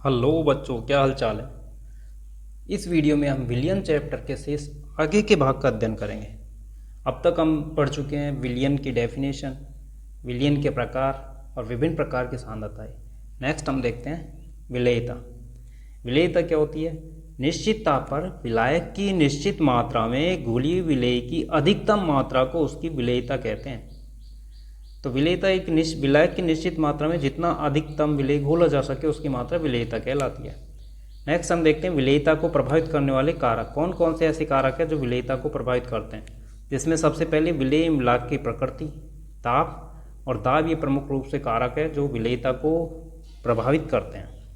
Hello बच्चों, क्या हाल चाल है। इस वीडियो में हम विलियन चैप्टर के शेष आगे के भाग का अध्ययन करेंगे। अब तक हम पढ़ चुके हैं विलियन की डेफिनेशन, विलियन के प्रकार और विभिन्न प्रकार की सांद्रताएं। नेक्स्ट हम देखते हैं विलेयता। विलेयता क्या होती है? निश्चित ताप पर विलायक की निश्चित मात्रा में घुली विलेय की अधिकतम मात्रा को उसकी विलेयता कहते हैं। तो विलेयता एक विलायक की निश्चित मात्रा में जितना अधिकतम विलेय घोला जा सके उसकी मात्रा विलेयता कहलाती है। नेक्स्ट हम देखते हैं विलेयता को प्रभावित करने वाले कारक। कौन कौन से ऐसे कारक हैं जो विलेयता को प्रभावित करते हैं? जिसमें सबसे पहले विलेय मिलाक की प्रकृति, ताप और दाब, ये प्रमुख रूप से कारक है जो विलेयता को प्रभावित करते हैं।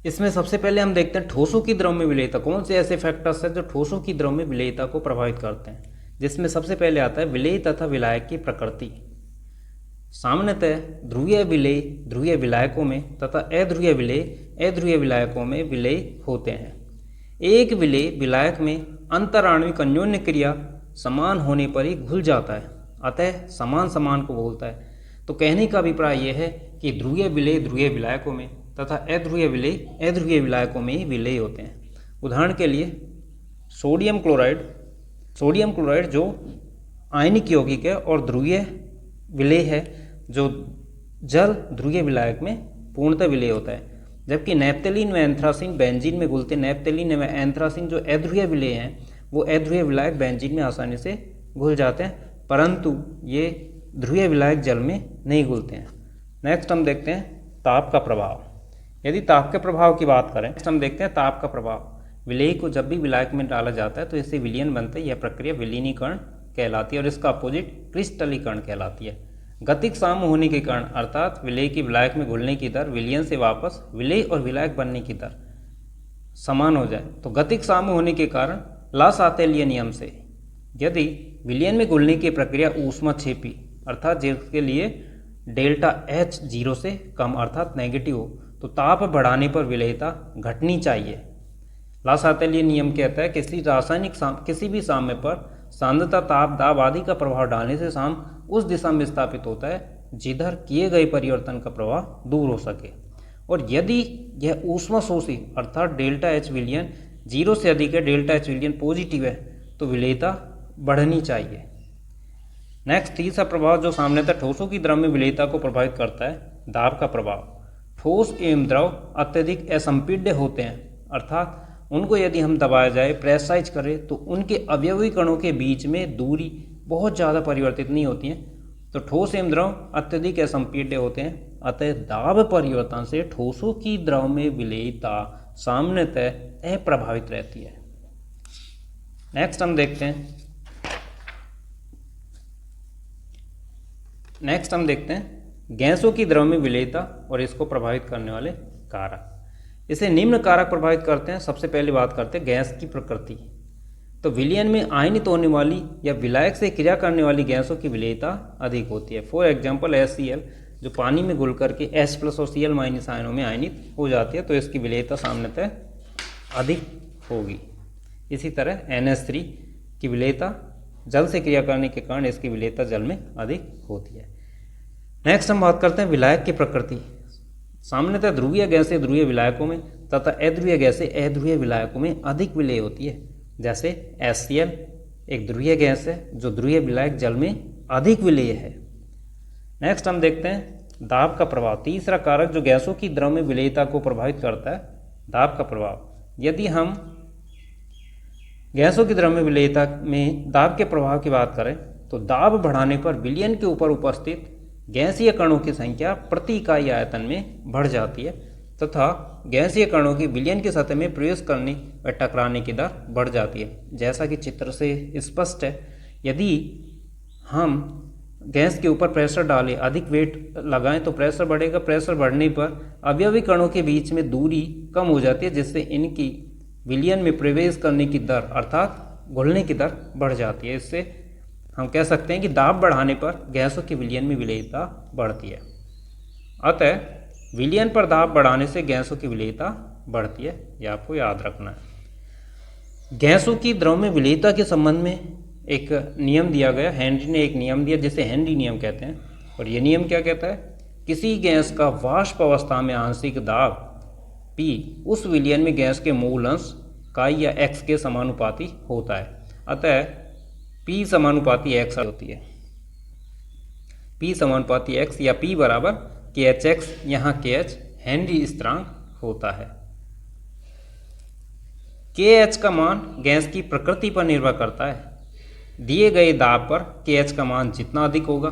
इसमें सबसे पहले हम देखते हैं ठोसों की द्रव में विलेयता। कौन से ऐसे फैक्टर्स हैं जो ठोसों की द्रव में विलेयता को प्रभावित करते हैं? जिसमें सबसे पहले आता है विलेय तथा विलायक की प्रकृति। सामान्यतः ध्रुवीय विलेय ध्रुवीय विलायकों में तथा अध्रुवीय विलेय अध्रुवीय विलायकों में विलेय होते हैं। एक विलेय विलायक में अंतराण्विक अन्योन्य क्रिया समान होने पर ही घुल जाता है, अतः समान समान को बोलता है। तो कहने का अभिप्राय यह है कि ध्रुवीय विलेय ध्रुवीय विलायकों में तथा अध्रुवीय विलेय अध्रुवीय विलायकों में ही विलेय होते हैं। उदाहरण के लिए सोडियम क्लोराइड जो आयनिक यौगिक है और ध्रुवीय विलेय है, जो जल ध्रुवीय विलायक में पूर्णतः विलेय होता है। जबकि नैप्थेलीन व एंथ्रासीन बेंजीन में घुलते। नैप्थेलीन व एंथ्रासीन जो अध्रुवीय विलेय हैं वो अध्रुवीय विलायक बेंजीन में आसानी से घुल जाते हैं, परंतु ये ध्रुवीय विलायक जल में नहीं घुलते हैं। नेक्स्ट हम देखते हैं ताप का प्रभाव। यदि ताप के प्रभाव की बात करें, नेक्स्ट हम देखते हैं ताप का प्रभाव। विलेय को जब भी विलायक में डाला जाता है तो इससे विलयन बनता है। यह प्रक्रिया विलीनीकरण कहलाती है और इसका अपोजिट क्रिस्टलीकरण कहलाती है। गतिक साम्य होने के कारण, अर्थात विलेय की विलायक में घुलने की दर विलयन से वापस विलेय और विलायक बनने की दर समान हो जाए, तो गतिक साम्य होने के कारण ला-सातेलिय नियम से यदि विलयन में घुलने की प्रक्रिया ऊष्माक्षेपी, अर्थात जिसके लिए डेल्टा H 0 से कम अर्थात नेगेटिव हो, तो ताप बढ़ाने पर विलेयता घटनी चाहिए। ला-सातेलिय नियम कहता है किसी भी साम्य पर सांद्रता, ताप, दाब आदि का प्रभाव डालने से साम्य उस दिशा में स्थापित होता है जिधर किए गए परिवर्तन का प्रभाव दूर हो सके। और यदि यह ऊष्मा शोषी अर्थात डेल्टा H विलयन 0 से अधिक है, डेल्टा H विलयन पॉजिटिव है, तो विलेयता बढ़नी चाहिए। नेक्स्ट तीसरा प्रभाव जो सामान्यतः ठोसों की द्रव में विलेयता को प्रभावित करता है, दाब का प्रभाव। ठोस एवं द्रव अत्यधिक असंपीड्य होते हैं, अर्थात उनको यदि हम दबाया जाए, प्रेशराइज करें, तो उनके अवयवी कणों के बीच में दूरी बहुत ज़्यादा परिवर्तित नहीं होती है। तो ठोस एवं द्रव अत्यधिक असंपीड्य होते हैं, अतः दाब परिवर्तन से ठोसों की द्रव में विलेयता सामान्यतः अप्रभावित रहती है। नेक्स्ट हम देखते हैं गैसों की द्रव में विलेयता और इसको प्रभावित करने वाले कारक। इसे निम्न कारक प्रभावित करते हैं। सबसे पहले बात करते हैं गैस की प्रकृति। तो विलयन में आयनित होने वाली या विलायक से क्रिया करने वाली गैसों की विलेयता अधिक होती है। फॉर एग्जाम्पल HCl जो पानी में घुल करके H+ और Cl- आयनों में आयनित हो जाती है, तो इसकी विलेयता सामान्यतः अधिक होगी। इसी तरह NH3 की विलेयता जल से क्रिया करने के कारण इसकी विलेयता जल में अधिक होती है। नेक्स्ट हम बात करते हैं विलायक की प्रकृति। सामान्यतः ध्रुवीय गैसें ध्रुवीय विलायकों में तथा अध्रुवीय गैसें अध्रुवीय विलायकों में अधिक विलेय होती है। जैसे HCl एक ध्रुवीय गैस है जो ध्रुवीय विलायक जल में अधिक विलेय है। नेक्स्ट हम देखते हैं दाब का प्रभाव। तीसरा कारक जो गैसों की द्रव में विलेयता को प्रभावित करता है, दाब का प्रभाव। यदि हम गैसों की द्रव में विलेयता में दाब के प्रभाव की बात करें, तो दाब बढ़ाने पर विलयन के ऊपर उपस्थित गैसीय कणों की संख्या प्रति इकाई आयतन में बढ़ जाती है तथा गैसीय कणों की विलयन की सतह में प्रवेश करने व टकराने की दर बढ़ जाती है। जैसा कि चित्र से स्पष्ट है, यदि हम गैस के ऊपर प्रेशर डालें, अधिक वेट लगाएं, तो प्रेशर बढ़ेगा। प्रेशर बढ़ने पर अवयवी कणों के बीच में दूरी कम हो जाती है, जिससे इनकी विलयन में प्रवेश करने की दर अर्थात घुलने की दर बढ़ जाती है। इससे हम कह सकते हैं कि दाब बढ़ाने पर गैसों के विलयन में विलेयता बढ़ती है। अतः विलयन पर दाब बढ़ाने से गैसों की विलेयता बढ़ती है, यह आपको याद रखना है। गैसों की द्रव में विलेयता के संबंध में एक नियम दिया गया। हेनरी ने एक नियम दिया जिसे हेनरी नियम कहते हैं। और ये नियम क्या कहता है किसी गैस का वाष्प अवस्था में आंशिक दाब P उस विलयन में गैस के मूल अंश का या x के समानुपाती होता है। अतः P समानुपाती x होती है। P समानुपाती x या P बराबर KHX, यहाँ KH हेनरी स्थिरांक होता है। KH का मान गैस की प्रकृति पर निर्भर करता है। दिए गए दाब पर KH का मान जितना अधिक होगा,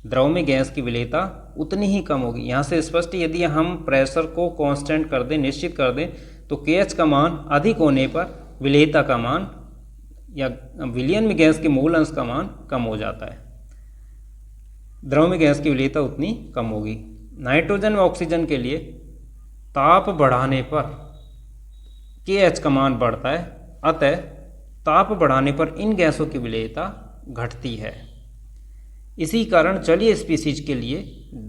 द्रव में गैस की विलेयता उतनी ही कम होगी। यहाँ से स्पष्ट, यदि हम प्रेशर को कांस्टेंट कर दें, निश्चित कर दें, तो KH का मान अधिक होने पर विलेयता का मान या विलयन में गैस के मूल अंश का मान कम हो जाता है। द्रव में गैस की विलेयता उतनी कम होगी। नाइट्रोजन व ऑक्सीजन के लिए ताप बढ़ाने पर KH का मान बढ़ता है, अतः ताप बढ़ाने पर इन गैसों की विलेयता घटती है। इसी कारण जलीय स्पीसीज के लिए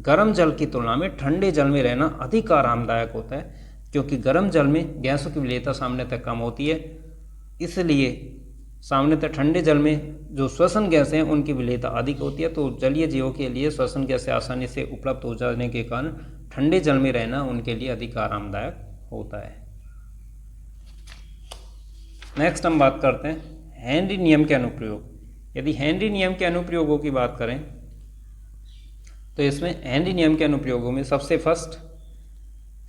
गर्म जल की तुलना में ठंडे जल में रहना अधिक आरामदायक होता है, क्योंकि गर्म जल में गैसों की विलेयता सामान्यतः कम होती है। इसलिए सामान्यतः ठंडे जल में जो श्वसन गैसें हैं उनकी विलेयता अधिक होती है। तो जलीय जीवों के लिए श्वसन गैसें आसानी से उपलब्ध हो जाने के कारण ठंडे जल में रहना उनके लिए अधिक आरामदायक होता है। नेक्स्ट हम बात करते हैं हेनरी नियम के अनुप्रयोग। यदि हेनरी नियम के अनुप्रयोगों की बात करें तो इसमें हेनरी नियम के अनुप्रयोगों में सबसे फर्स्ट,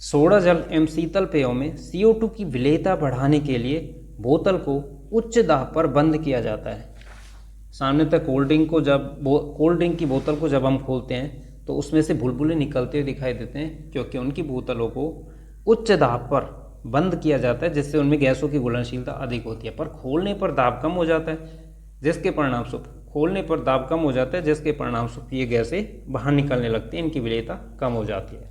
सोडा जल एवं शीतल पेयों में CO2 की विलेयता बढ़ाने के लिए बोतल को उच्च दाब पर बंद किया जाता है। सामान्यतः कोल्ड ड्रिंक की बोतल को जब हम खोलते हैं तो उसमें से बुलबुले निकलते हुए दिखाई देते हैं, क्योंकि उनकी बोतलों को उच्च दाब पर बंद किया जाता है, जिससे उनमें गैसों की घुलनशीलता अधिक होती है। पर खोलने पर दाब कम हो जाता है, जिसके परिणामस्वरूप ये गैसें बाहर निकलने लगती हैं, इनकी विलेयता कम हो जाती है।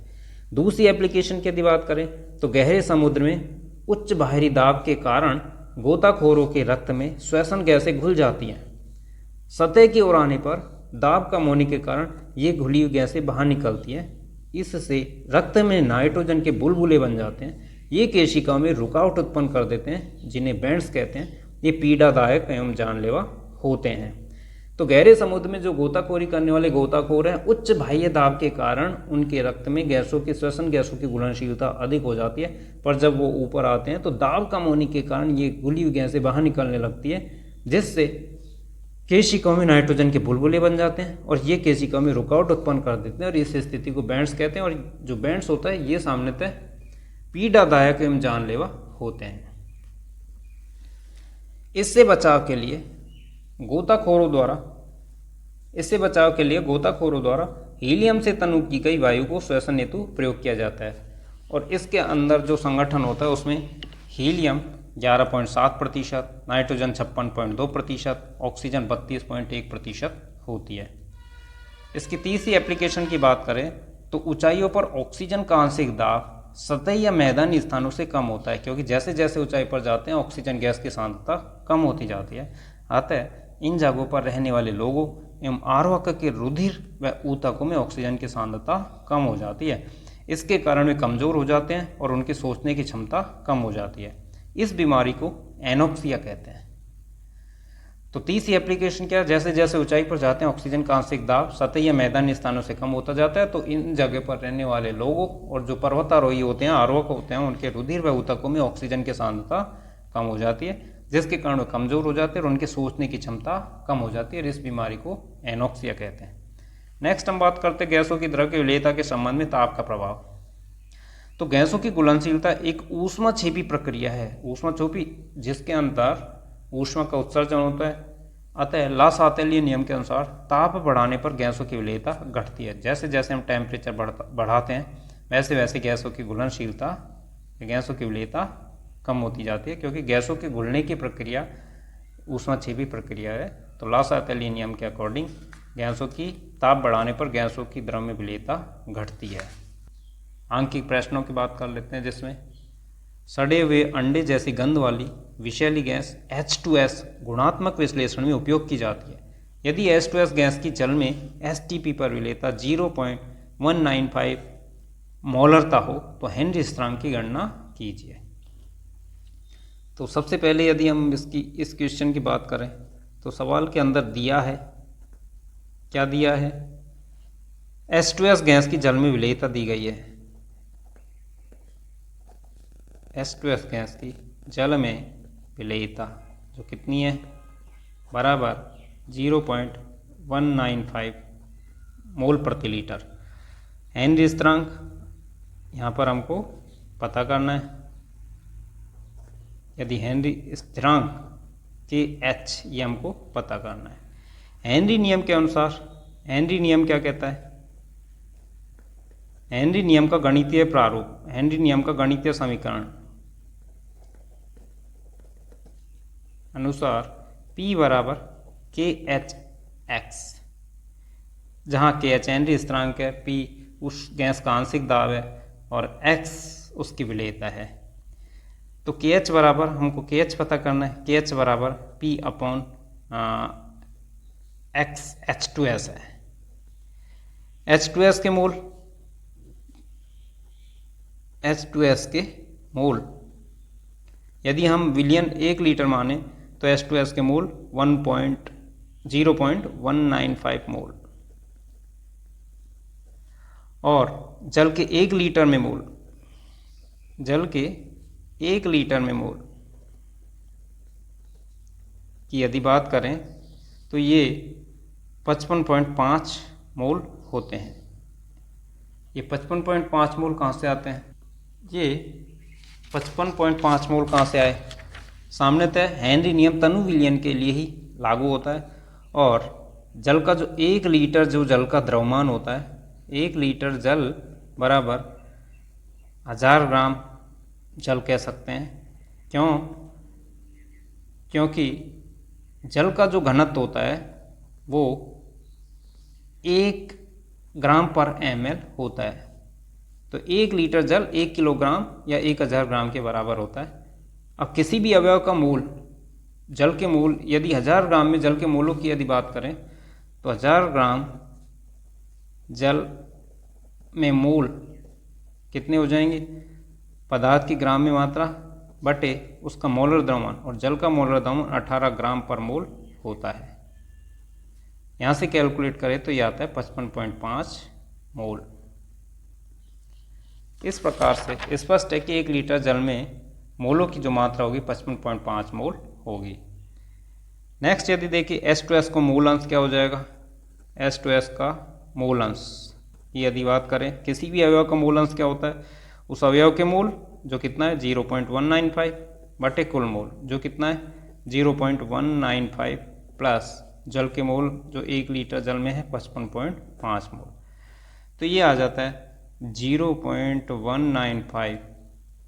दूसरी एप्लीकेशन की यदि बात करें तो गहरे समुद्र में उच्च बाहरी दाब के कारण गोताखोरों के रक्त में श्वसन गैसें घुल जाती हैं। सतह की ओर आने पर दाब कम होने के कारण ये घुली हुई गैसें बाहर निकलती हैं। इससे रक्त में नाइट्रोजन के बुलबुले बन जाते हैं। ये केशिकाओं में रुकावट उत्पन्न कर देते हैं, जिन्हें बैंड्स कहते हैं। ये पीड़ादायक एवं जानलेवा होते हैं। तो गहरे समुद्र में जो गोताखोरी करने वाले गोताखोर हैं, उच्च बाह्य दाब के कारण उनके रक्त में श्वसन गैसों की घुलनशीलता अधिक हो जाती है। पर जब वो ऊपर आते हैं तो दाब कम होने के कारण ये घुली हुई गैसें बाहर निकलने लगती है, जिससे केशिकाओं में नाइट्रोजन के बुलबुले बन जाते हैं और ये केशिकाओं में रुकावट उत्पन्न कर देते हैं और इस स्थिति को बैंड्स कहते हैं। और जो बैंड्स होता है ये सामान्यतः पीड़ादायक एवं जानलेवा होते हैं। इससे बचाव के लिए गोताखोरों द्वारा हीलियम से तनु की गई वायु को श्वसन हेतु प्रयोग किया जाता है। और इसके अंदर जो संगठन होता है उसमें हीलियम 11.7%, नाइट्रोजन 56.2%, ऑक्सीजन 32.1% होती है। इसकी तीसरी एप्लीकेशन की बात करें तो ऊंचाइयों पर ऑक्सीजन का आंशिक दाब सतही या मैदानी स्थानों से कम होता है, क्योंकि जैसे जैसे ऊंचाई पर जाते हैं ऑक्सीजन गैस की सांद्रता कम होती जाती है। अतः इन जगहों पर रहने वाले लोगों एवं आरोहक के रुधिर व ऊतकों में ऑक्सीजन की सांद्रता कम हो जाती है। इसके कारण वे कमज़ोर हो जाते हैं और उनकी सोचने की क्षमता कम हो जाती है। इस बीमारी को एनोक्सिया कहते हैं। तो तीसरी एप्लीकेशन क्या है, जैसे जैसे ऊंचाई पर जाते हैं ऑक्सीजन का आंशिक दाब सतही या मैदानी स्थानों से कम होता जाता है। तो इन जगह पर रहने वाले लोगों और जो पर्वतारोही होते हैं, आरोहक होते हैं, उनके रुधिर व ऊतकों में ऑक्सीजन की सांद्रता कम हो जाती है, जिसके कारण वो कमज़ोर हो जाते हैं और उनके सोचने की क्षमता कम हो जाती है और इस बीमारी को एनोक्सिया कहते हैं। नेक्स्ट हम बात करते हैं गैसों की द्रव की विलेयता के संबंध में ताप का प्रभाव। तो गैसों की घुलनशीलता एक ऊष्माक्षेपी प्रक्रिया है, ऊष्माक्षेपी, जिसके अंदर ऊष्मा का उत्सर्जन होता है। अतः लासातल्य नियम के अनुसार ताप बढ़ाने पर गैसों की विलेयता घटती है। जैसे जैसे हम टेम्परेचर बढ़ाते हैं वैसे वैसे गैसों की विलेयता कम होती जाती है, क्योंकि गैसों के घुलने की प्रक्रिया ऊष्माक्षेपी प्रक्रिया है। तो लासातल्य नियम के अकॉर्डिंग गैसों की ताप बढ़ाने पर गैसों की द्रव में विलेयता घटती है। आंकिक प्रश्नों की बात कर लेते हैं, जिसमें सड़े हुए अंडे जैसी गंध वाली विषैली गैस H2S गुणात्मक विश्लेषण में उपयोग की जाती है। यदि H2S गैस की जल में STP पर विलेयता 0.195 मोलरता हो तो हेनरी स्थिरांक की गणना कीजिए। तो सबसे पहले यदि हम इस क्वेश्चन की बात करें तो सवाल के अंदर दिया है, क्या दिया है, H2S गैस की जल में विलेयता दी गई है। H2S गैस की जल में विलेयता जो कितनी है, बराबर 0.195 मोल प्रति लीटर। हेनरी स्थिरांक यहाँ पर हमको पता करना है। यदि हेनरी स्थिरांक के एच ये हमको पता करना है। हेनरी नियम के अनुसार, हेनरी नियम क्या कहता है? हेनरी नियम का गणितीय प्रारूप, हेनरी नियम का गणितीय समीकरण अनुसार P बराबर के एच एक्स, जहाँ के एच हेनरी स्थिरांक है, P उस गैस का आंशिक दाब है और x उसकी विलेयता है। तो के एच बराबर, हमको के एच पता करना है, के एच बराबर P अपॉन एक्स H2S है। H2S के मोल, H2S के मोल यदि हम विलियन 1 लीटर माने तो H2S के मोल 0.195 मोल, और जल के 1 लीटर में मोल, जल के 1 लीटर में मोल की यदि बात करें तो ये 55.5 मोल होते हैं। ये 55.5 मोल कहाँ से आते हैं? ये 55.5 मोल कहाँ से आए? सामान्यतः हेनरी नियम तनु विलियन के लिए ही लागू होता है, और जल का जो 1 लीटर जो जल का द्रव्यमान होता है, 1 लीटर जल बराबर 1000 ग्राम जल कह सकते हैं। क्यों? क्योंकि जल का जो घनत्व होता है वो 1 ग्राम पर ml होता है। तो 1 लीटर जल 1 किलोग्राम या 1000 ग्राम के बराबर होता है। अब किसी भी अवयव का मोल, जल के मोल, यदि 1000 ग्राम में जल के मोलों की यदि बात करें तो 1000 ग्राम जल में मोल कितने हो जाएंगे? पदार्थ की ग्राम में मात्रा बटे उसका मोलर द्रव्यमान, और जल का मोलर द्रव्यमान 18 ग्राम पर मोल होता है। यहाँ से कैलकुलेट करें तो यह आता है 55.5 मोल। इस प्रकार से स्पष्ट है कि 1 लीटर जल में मोलों की जो मात्रा होगी 55.5 मोल होगी। नेक्स्ट यदि देखिए H2S को मोल अंश क्या हो जाएगा? H2S का मोल अंश की यदि बात करें, किसी भी अवयव का मोल अंश क्या होता है? उस अवयव के मोल जो कितना है 0.195 बटे कुल मोल जो कितना है 0.195 प्लस जल के मोल जो 1 लीटर जल में है 55.5 मोल। तो ये आ जाता है 0.195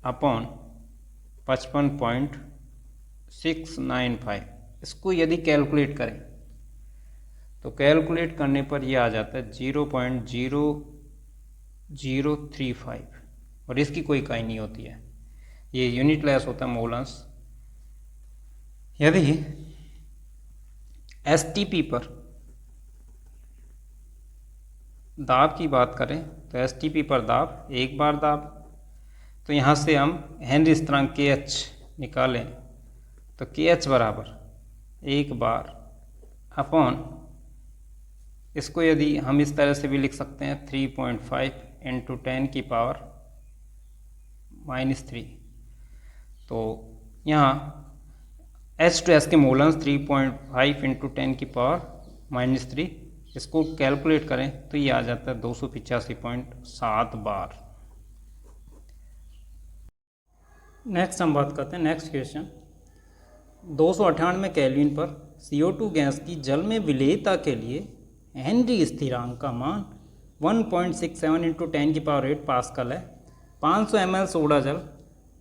अपॉन 55.695। इसको यदि कैलकुलेट करें तो कैलकुलेट करने पर यह आ जाता है 0.0035, और इसकी कोई इकाई नहीं होती है, ये यूनिट लेस होता है मोल अंश। यदि एसटीपी पर दाब की बात करें तो एसटीपी पर दाब 1 बार दाब, तो यहाँ से हम हेनरी स्थिरांक के एच निकालें तो के एच बराबर 1 बार अपॉन, इसको यदि हम इस तरह से भी लिख सकते हैं 3.5 इंटू 10 की पावर -3। तो यहाँ H2S के मोल अंश 3.5 इंटू 10 की पावर -3, इसको कैलकुलेट करें तो ये आ जाता है 285.7 बार। नेक्स्ट हम बात करते हैं नेक्स्ट क्वेश्चन। 298 केल्विन पर CO2 गैस की जल में विलेयता के लिए हेनरी स्थिरांक का मान 1.67 इंटू 10 की पावर 8 पास्कल है। 500 ml सोडा जल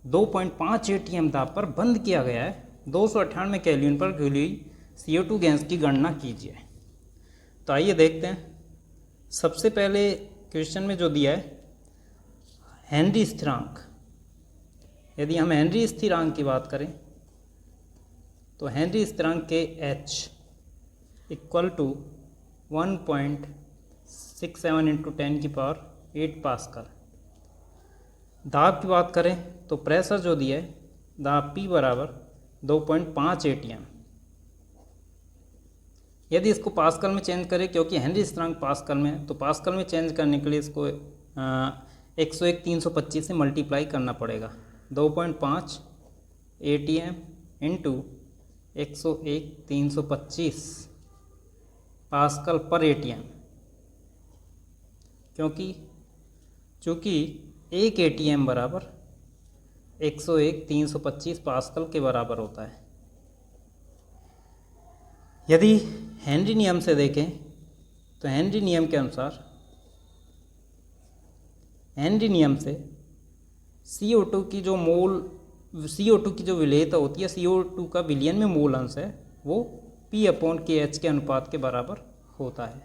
2.5 atm दाब पर बंद किया गया है। 298 केल्विन पर घुली CO2 गैस की गणना कीजिए। तो आइए देखते हैं। सबसे पहले क्वेश्चन में जो दिया है हेनरी स्थिरांक, यदि हम हेनरी स्थिरांक की बात करें तो हेनरी स्थिरांक के H इक्वल टू 1.67 इंटू 10 की पावर 8 पास्कल। दाब की बात करें तो प्रेशर जो दिया है दाब P बराबर 2.5 atm। यदि इसको पास्कल में चेंज करें, क्योंकि हेनरी स्थिरांक पास्कल में है, तो पास्कल में चेंज करने के लिए इसको 101/325 से मल्टीप्लाई करना पड़ेगा। 2.5 ATM इंटू 101/325 पास्कल पर ATM, चूँकि एक ATM बराबर 101/325 पास्कल के बराबर होता है। यदि हेनरी नियम से देखें तो हेनरी नियम के अनुसार, हेनरी नियम से CO2 की जो विलेयता होती है, CO2 का विलयन में मोल अंश है, वो P/KH के अनुपात के बराबर होता है।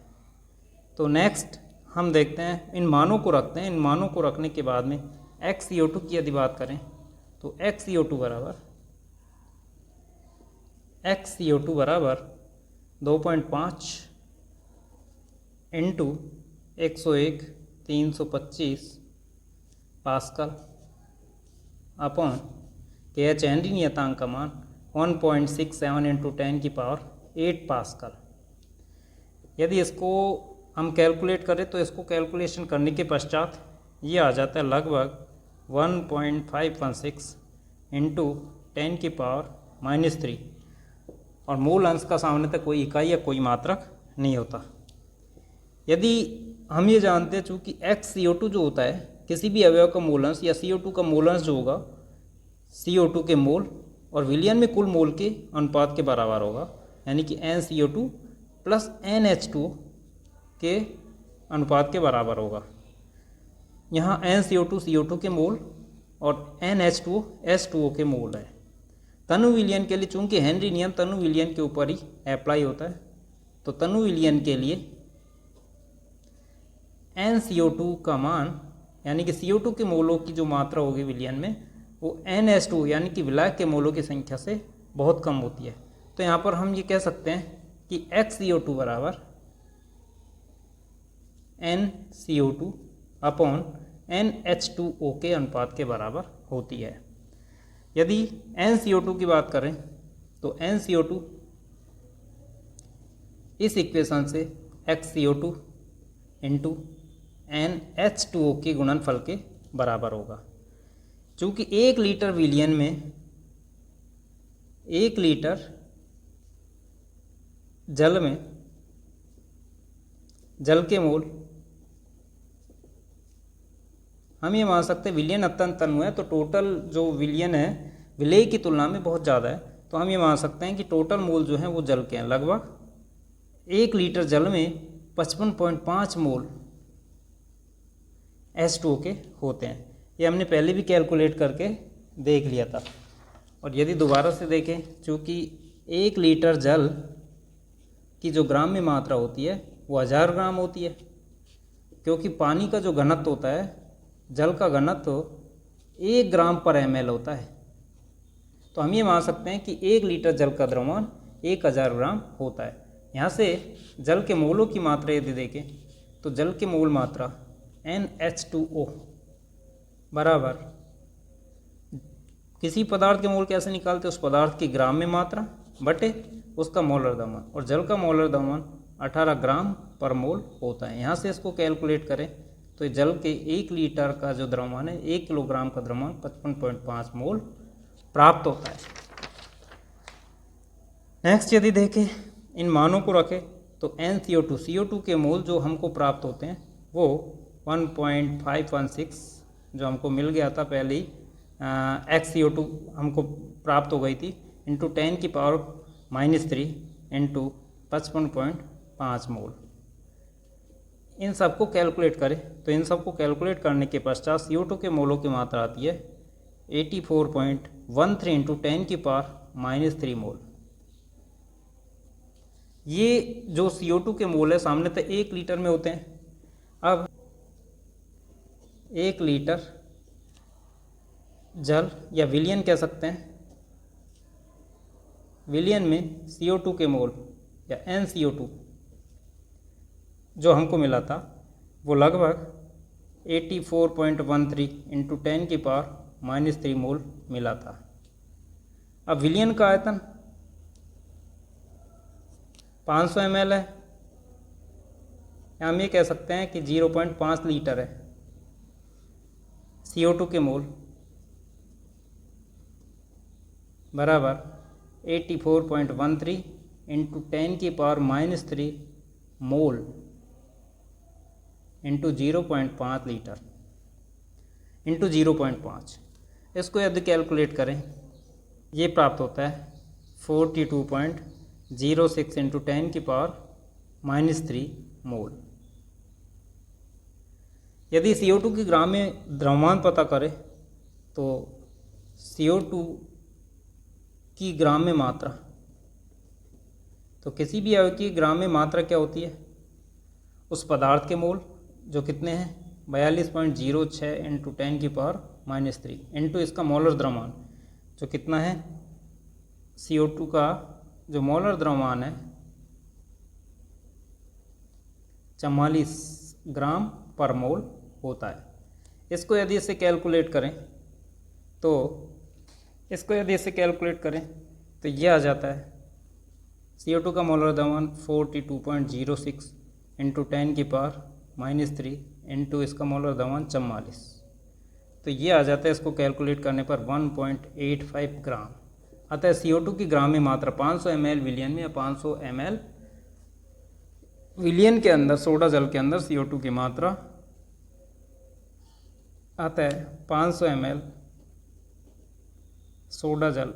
तो नेक्स्ट हम देखते हैं, इन मानों को रखते हैं। इन मानों को रखने के बाद में XCO2 की यदि बात करें तो XCO2 बराबर 2.5 into 101/325 pascal upon KH Henry नियतांक का मान 1.67 इंटू 10⁸ पास्कल। यदि इसको हम कैलकुलेट करें तो इसको कैलकुलेशन करने के पश्चात ये आ जाता है लगभग 1.516 इंटू 10⁻³ और मूल अंश का सामान्यतः कोई इकाई या कोई मात्रक नहीं होता। यदि हम ये जानते हैं चूँकि XCO2 जो होता है किसी भी अवयव का मूल अंश या CO2 का मूल अंश जो होगा CO2 के मोल और विलयन में कुल मोल के अनुपात के बराबर होगा, यानी कि NCO2 प्लस NH2 के अनुपात के बराबर होगा। यहाँ NCO2 CO2 के मोल और NH2 H2O के मोल है। तनु विलयन के लिए चूंकि हेनरी नियम तनु विलयन के ऊपर ही अप्लाई होता है, तो तनु विलयन के लिए NCO2 का मान, यानी कि CO2 के मोलों की जो मात्रा होगी विलयन में, वो NH2 यानी कि विलायक के मोलों की संख्या से बहुत कम होती है। तो यहाँ पर हम ये कह सकते हैं कि XCO2 बराबर NCO2 अपॉन NH2O के अनुपात के बराबर होती है। यदि NCO2 की बात करें तो NCO2 इस इक्वेशन से XCO2 इंटू NH2O के गुणनफल के बराबर होगा। चूँकि 1 लीटर विलयन में 1 लीटर जल के मोल, हम ये मान सकते हैं विलयन अत्यंत तनु है तो टोटल जो विलयन है विलेय की तुलना में बहुत ज़्यादा है, तो हम ये मान सकते हैं कि टोटल मोल जो हैं वो जल के हैं। लगभग 1 लीटर जल में 55.5 मोल H2O के होते हैं। ये हमने पहले भी कैलकुलेट करके देख लिया था। और यदि दोबारा से देखें, चूँकि 1 लीटर जल की जो ग्राम में मात्रा होती है वो 1000 ग्राम होती है, क्योंकि पानी का जो घनत्व होता है, जल का घनत्व 1 ग्राम पर ml होता है। तो हम ये मान सकते हैं कि 1 लीटर जल का द्रव्यमान 1000 ग्राम होता है। यहाँ से जल के मोलों की मात्रा यदि देखें तो जल के मोल मात्रा NH2O बराबर, किसी पदार्थ के मोल कैसे निकालते हैं, उस पदार्थ की ग्राम में मात्रा बटे उसका मोलर द्रव्यमान, और जल का मोलर द्रव्यमान 18 ग्राम पर मोल होता है। यहाँ से इसको कैलकुलेट करें तो जल के 1 लीटर का जो द्रव्यमान है, 1 किलोग्राम का द्रव्यमान 55.5 मोल प्राप्त होता है। नेक्स्ट यदि देखें, इन मानों को रखें तो NCO2 CO2 के मोल जो हमको प्राप्त होते हैं वो 1.516 जो हमको मिल गया था पहले ही, XCO2 हमको प्राप्त हो गई थी, इंटू 10⁻³ इंटू 55.5 मोल। इन सबको कैलकुलेट करें तो इन सबको कैलकुलेट करने के पश्चात CO2 के मोलों की मात्रा आती है 84.13 इंटू 10⁻³ मोल। ये जो CO2 के मोल है सामान्यतः 1 लीटर में होते हैं। अब 1 लीटर जल या विलयन कह सकते हैं, विलयन में CO2 के मोल या NCO2 जो हमको मिला था वो लगभग 84.13 इंटू 10⁻³ मोल मिला था। अब विलयन का आयतन 500 ml है, या हम ये कह सकते हैं कि 0.5 लीटर है। CO2 के मोल बराबर 84.13 into 10⁻³ mole into 0.5 litre into 0.5। इसको यदि कैलकुलेट करें, ये प्राप्त होता है 42.06 इंटू 10⁻³ मोल। यदि CO2 की ग्राम में द्रव्यमान पता करें तो CO2 की ग्राम में मात्रा, तो किसी भी अवयव की ग्राम में मात्रा क्या होती है, उस पदार्थ के मोल जो कितने हैं 42.06 इंटू 10⁻³ इंटू इसका मोलर द्रव्यमान जो कितना है, CO2 का जो मोलर द्रव्यमान है 44 ग्राम पर मोल होता है। इसको यदि इसे कैलकुलेट करें तो ये आ जाता है CO2 का मोलर द्रव्यमान 42.06 इंटू 10⁻³ इंटू इसका मोलर द्रव्यमान 44, तो ये आ जाता है इसको कैलकुलेट करने पर 1.85 ग्राम। अतः CO2 की ग्राम में मात्रा 500 ml विलियन में या 500 ml विलियन के अंदर सोडा जल के अंदर CO2 की मात्रा, अतः 500 ml सोडा जल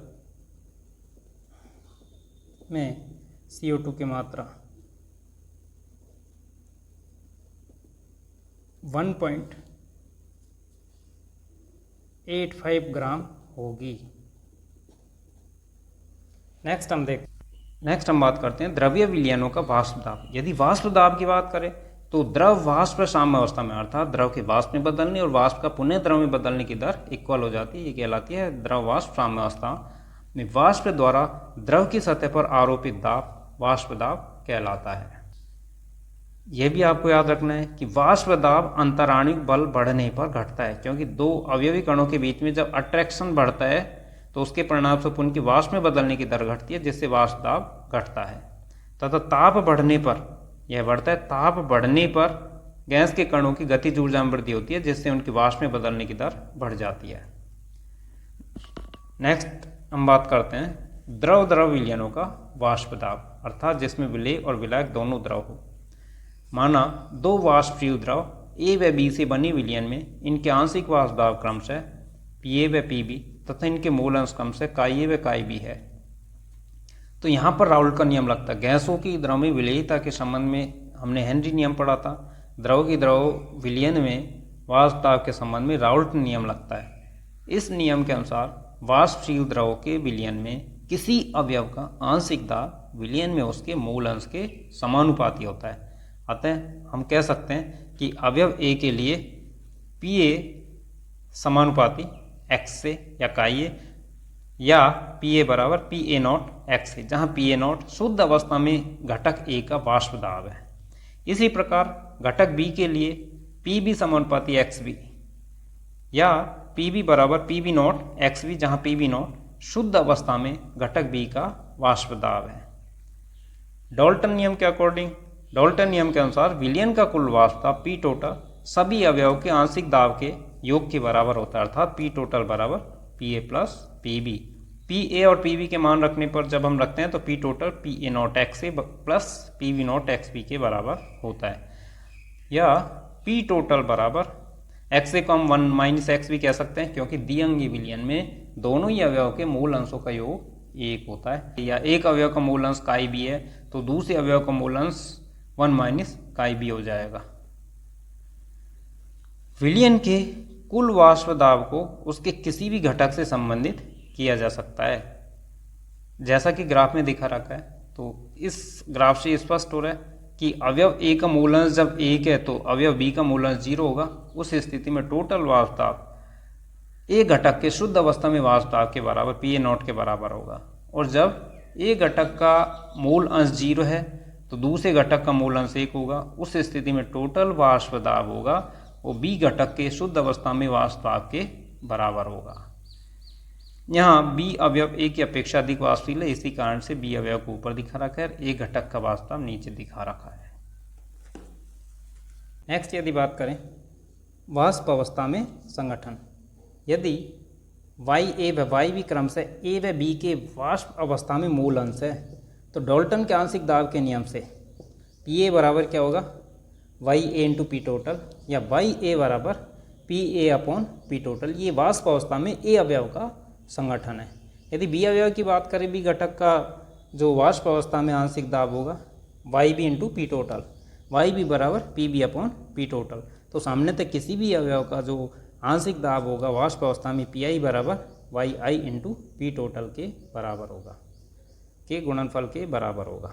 में CO2 की मात्रा 1.85 ग्राम होगी। नेक्स्ट हम बात करते हैं द्रव्य विलयनों का वाष्प दाब। यदि वाष्प दाब की बात करें तो द्रव वाष्प साम्य अवस्था में, अर्थात द्रव के वाष्प में बदलने और वाष्प का पुनः द्रव में बदलने की दर इक्वल हो जाती है, ये कहलाती है द्रव वाष्प साम्य अवस्था में वाष्प द्वारा द्रव की सतह पर आरोपित दाब वाष्प दाब कहलाता है। यह भी आपको याद रखना है कि वाष्प दाब अंतराणिक बल बढ़ने पर घटता है, क्योंकि दो अवयवी कणों के बीच में जब अट्रैक्शन बढ़ता है तो उसके परिणाम स्वरूप उनकी वाष्प में बदलने की दर घटती है, जिससे वाष्प दाब घटता है। तथा ताप बढ़ने पर यह बढ़ता है, ताप बढ़ने पर गैस के कणों की गतिज ऊर्जा में वृद्धि होती है, जिससे उनकी वाष्प में बदलने की दर बढ़ जाती है। नेक्स्ट हम बात करते हैं द्रव द्रव विलयनों का वाष्प दाब, अर्थात जिसमें विलेय और विलायक दोनों द्रव हो। माना दो वाष्पशील द्रव A व B से बनी विलयन में इनके आंशिक वाष्प दाब क्रमशः PA व PB तथा इनके मूल अंश क्रमशः KA व KB है। तो यहाँ पर राउल्ट का नियम लगता है। गैसों की द्रव में विलेयता के संबंध में हमने हेनरी नियम पढ़ा था। द्रव की द्रव विलयन में वाष्प दाब के संबंध में राउल्ट नियम लगता है। इस नियम के अनुसार वाष्पशील द्रव के विलयन में किसी अवयव का आंशिक दाब विलयन में उसके मूल अंश के समानुपाती होता है। अतः हम कह सकते हैं कि अवयव A के लिए PA समानुपाती X से या KA, या PA बराबर PA0 X से, जहाँ PA0 शुद्ध अवस्था में घटक A का वाष्प दाब है। इसी प्रकार घटक B के लिए PB समानुपाती XB या PB बराबर PB0 XB, जहाँ PB0 शुद्ध अवस्था में घटक B का वाष्प दाब है। डाल्टन नियम के अकॉर्डिंग, डाल्टन नियम के अनुसार विलयन का कुल वाष्प दाब P टोटल सभी अवयवों के आंशिक दाब के योग के बराबर होता है, अर्थात P टोटल बराबर PA प्लस PB। PA और PB के मान रखने पर जब हम रखते हैं तो P total PA0 XA plus PB0 XB के बराबर होता है, या P टोटल बराबर XA को हम 1 माइनस XB कह सकते हैं, क्योंकि द्विअंगी विलयन में दोनों ही अवयव के मूल अंशों का योग एक होता है। या एक अवयव का मूल अंश KB है तो दूसरे अवयव का मूल अंश 1 माइनस KB हो जाएगा। विलयन के कुल वाष्प दाब को उसके किसी भी घटक से संबंधित किया जा सकता है, जैसा कि ग्राफ में दिखा रखा है। तो इस ग्राफ से स्पष्ट हो रहा है कि अवयव A का मूल अंश जब 1 है तो अवयव B का मूल अंश 0 होगा। उस स्थिति में टोटल वाष्प दाब A घटक के शुद्ध अवस्था में वाष्प दाब के बराबर PA0 के बराबर होगा, और जब A घटक का मूल अंश 0 है तो दूसरे घटक का मूल अंश 1 होगा। उस स्थिति में टोटल वाष्प दाब होगा वो B घटक के शुद्ध अवस्था में वाष्प दाब के बराबर होगा। यहाँ बी अवयव ए की अपेक्षा अधिक वाष्पशील है, इसी कारण से बी अवयव को ऊपर दिखा रखा है, ए घटक का वास्तव नीचे दिखा रखा है। नेक्स्ट यदि बात करें वाष्प अवस्था में संगठन, यदि वाई ए व वाई बी क्रम से ए व बी के वाष्प अवस्था में मूल अंश है, तो डाल्टन के आंशिक दाब के नियम से पी ए बराबर क्या होगा, वाई ए इंटू पी टोटल, या वाई ए बराबर पी ए अपॉन पी टोटल। ये वाष्प अवस्था में ए अवयव का संगठन है। यदि बी अवयव की बात करें, बी घटक का जो वाष्प अवस्था में आंशिक दाब होगा Y B into P total, Y B बराबर P B upon P total. तो सामने तक किसी भी अवयव का जो आंशिक दाब होगा वाष्प अवस्था में पी आई बराबर वाई आई इंटू पी टोटल के बराबर होगा, के गुणनफल के बराबर होगा।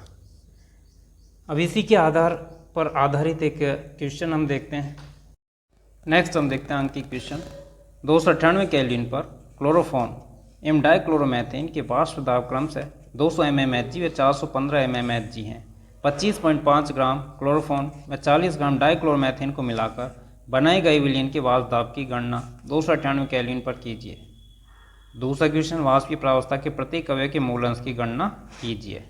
अब इसी के आधार पर आधारित एक क्वेश्चन हम देखते हैं। नेक्स्ट हम देखते हैं अंकित क्वेश्चन। 298 केल्विन पर क्लोरोफॉर्म एवं डाइक्लोरोमेथेन के वाष्प दाब क्रम से 200 mmHg व 415 mmHg हैं। 25.5 ग्राम क्लोरोफॉर्म व 40 ग्राम डाइक्लोरोमेथेन को मिलाकर बनाए गए विलयन के वाष्प दाब की गणना 298 केल्विन पर कीजिए। दूसरा क्वेश्चन, वाष्प की प्रावस्था के प्रत्येक अवयव के मूल अंश की गणना कीजिए।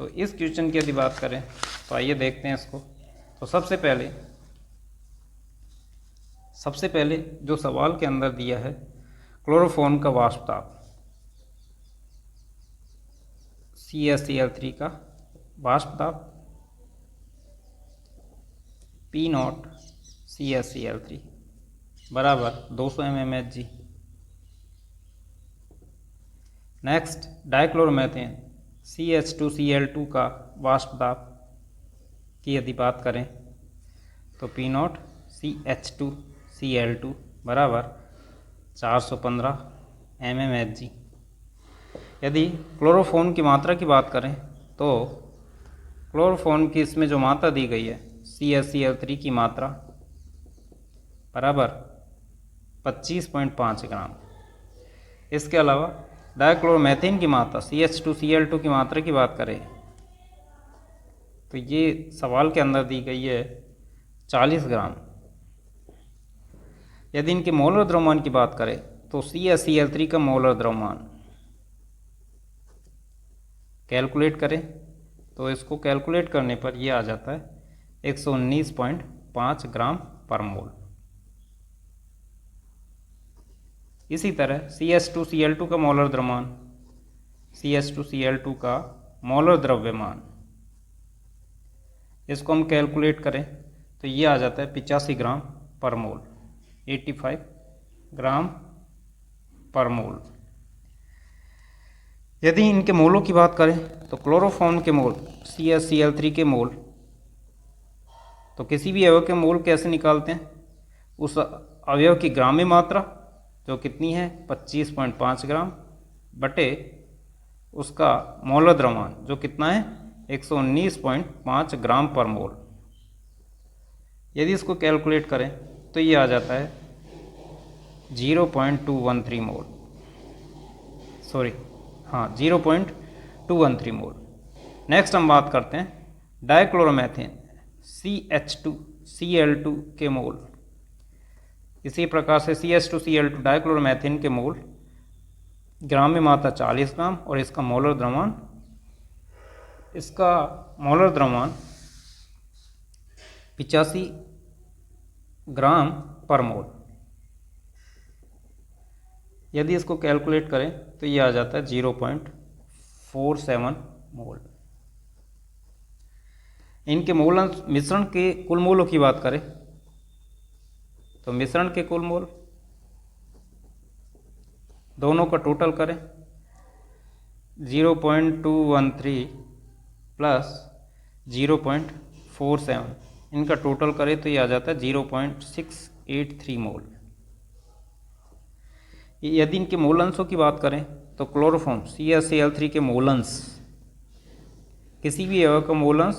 तो इस क्वेश्चन की यदि बात करें तो आइए देखते हैं इसको। तो सबसे पहले जो सवाल के अंदर दिया है क्लोरोफॉर्म का वाष्प दाब, CaCl3 का वाष्प दाब P0 CaCl3 बराबर 200 mmHg। नेक्स्ट, डाइक्लोरोमेथेन CH2Cl2 का वाष्प दाब की यदि बात करें तो P0 CH2Cl2 बराबर 415 mmHg। यदि क्लोरोफॉर्म की मात्रा की बात करें तो क्लोरोफॉर्म की इसमें जो मात्रा दी गई है CaCl3 की मात्रा बराबर 25.5 ग्राम। इसके अलावा डाइक्लोरोमेथेन की मात्रा CH2Cl2 की मात्रा की बात करें तो ये सवाल के अंदर दी गई है 40 ग्राम। यदि इनके मोलर द्रव्यमान की बात करें तो CaCl3 का मोलर द्रव्यमान कैलकुलेट करें तो इसको कैलकुलेट करने पर यह आ जाता है 119.5 ग्राम पर मोल। इसी तरह CH2Cl2 का मोलर द्रव्यमान, CH2Cl2 का मोलर द्रव्यमान, इसको हम कैलकुलेट करें तो ये आ जाता है 85 ग्राम पर मोल, 85 ग्राम पर मोल। यदि इनके मोलों की बात करें तो क्लोरोफॉर्म के मोल CaCl3 के मोल, तो किसी भी अवयव के मोल कैसे निकालते हैं, उस अवयव की ग्राम में मात्रा जो कितनी है 25.5 ग्राम बटे उसका मोलर द्रव्यमान जो कितना है 119.5 ग्राम पर मोल। यदि इसको कैलकुलेट करें तो ये आ जाता है 0.213 मोल, 0.213 मोल। नेक्स्ट हम बात करते हैं डाइक्लोरोमेथेन CH2Cl2 के मोल। इसी प्रकार से CH2Cl2 डाइक्लोरोमेथेन के मोल ग्राम में मात्रा 40 ग्राम और इसका मोलर द्रव्यमान 85 ग्राम पर मोल। यदि इसको कैलकुलेट करें तो ये आ जाता है 0.47 मोल। इनके मोल मिश्रण के कुल मोलों की बात करें तो मिश्रण के कुल मोल दोनों का टोटल करें 0.213 प्लस 0.47, इनका टोटल करें तो ये आ जाता है 0.683 मोल। यदि इनके मोल अंशों की बात करें तो क्लोरोफॉर्म CaCl3 के मोल अंश, किसी भी अवयव का मोल अंश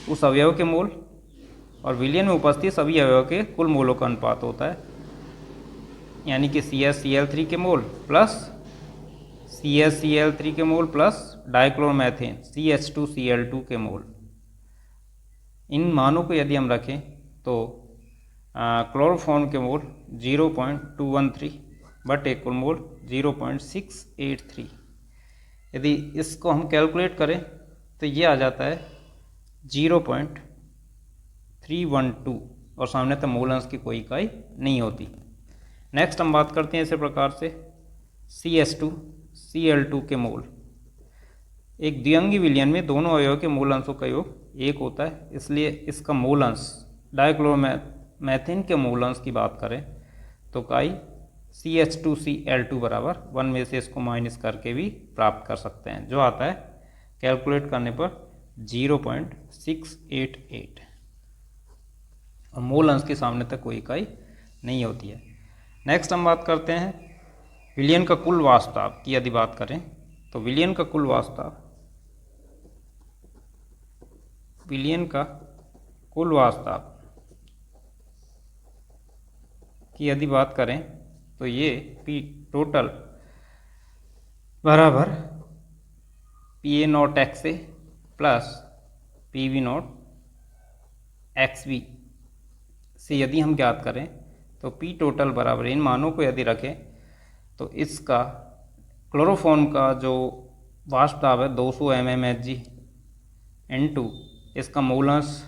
उस अवयव के मोल और विलयन में उपस्थित सभी अवयव के कुल मोलों का अनुपात होता है, यानी कि CaCl3 के मोल प्लस CaCl3 के मोल प्लस डाइक्लोरोमेथेन CH2Cl2 के मोल। इन मानों को यदि हम रखें तो क्लोरोफॉर्म के मोल 0.213 बटे कुल मोल 0.683। यदि इसको हम कैलकुलेट करें तो ये आ जाता है 0.312 और सामने तो मोल अंश की कोई इकाई नहीं होती। नेक्स्ट हम बात करते हैं इसी प्रकार से CH2Cl2 के मोल। एक द्विअंगी विलयन में दोनों अवयवों के मूल अंशों का योग 1 होता है, इसलिए इसका मूल अंश डाइक्लोरोमेथेन के मूल अंश की बात करें तो काई CH2Cl2 बराबर 1 में से इसको माइनस करके भी प्राप्त कर सकते हैं, जो आता है कैलकुलेट करने पर 0.688 और मूल अंश के सामने तक कोई इकाई नहीं होती है। नेक्स्ट हम बात करते हैं विलयन का कुल वाष्प की। यदि बात करें तो विलयन का कुल वाष्प की यदि बात करें तो ये P टोटल बराबर PA0 XA plus PV0 XB से यदि हम ज्ञात करें तो P टोटल बराबर इन मानों को यदि रखें तो इसका क्लोरोफॉर्म का जो वाष्प दाब है 200 mmHg इनटू इसका मूल अंश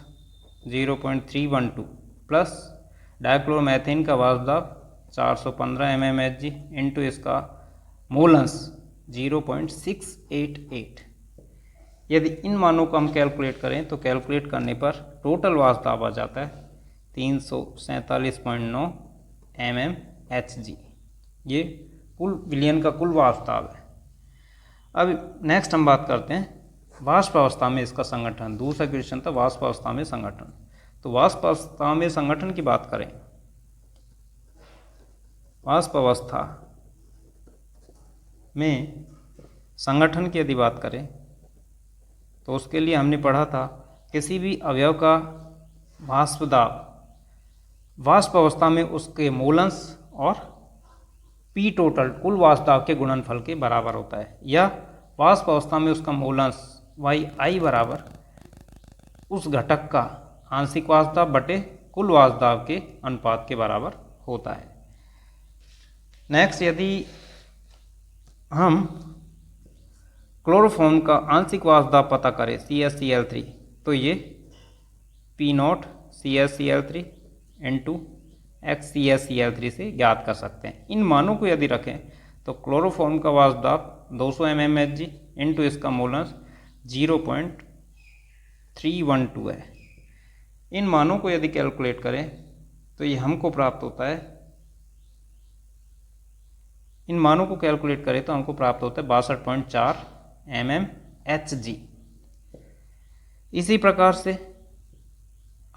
0.312 प्लस डाइक्लोरोमेथेन का वाष्प दाब 415 mmHg इनटू इसका मूल अंश 0.688। यदि इन मानों को हम कैलकुलेट करें तो कैलकुलेट करने पर टोटल वाष्प दाब आ जाता है 347.9 mmHg। ये कुल विलयन का कुल वाष्प दाब है। अब नेक्स्ट हम बात करते हैं वाष्प अवस्था में इसका संगठन। दूसरा क्वेश्चन था वाष्प अवस्था में संगठन। तो वाष्प अवस्था में संगठन की बात करें, वाष्प अवस्था में संगठन की यदि बात करें तो उसके लिए हमने पढ़ा था किसी भी अवयव का वाष्प दाब वाष्प अवस्था में उसके मूल अंश और P टोटल कुल वाष्प दाब के गुणनफल के बराबर होता है, या वाष्प अवस्था में उसका मूल अंश YI बराबर उस घटक का आंशिक वाष्प दाब बटे कुल वाष्प दाब के अनुपात के बराबर होता है। नेक्स्ट यदि हम क्लोरोफॉर्म का आंशिक वाष्प दाब पता करें CaCl3 तो ये P0 CaCl3 इंटू XCaCl3 से ज्ञात कर सकते हैं। इन मानों को यदि रखें तो क्लोरोफॉर्म का वाष्प दाब 200 mmHg इंटू इसका मूल अंश 0.312 है। इन मानों को यदि कैलकुलेट करें तो ये हमको प्राप्त होता है, इन मानों को कैलकुलेट करें तो हमको प्राप्त होता है 62.4 mmHg। इसी प्रकार से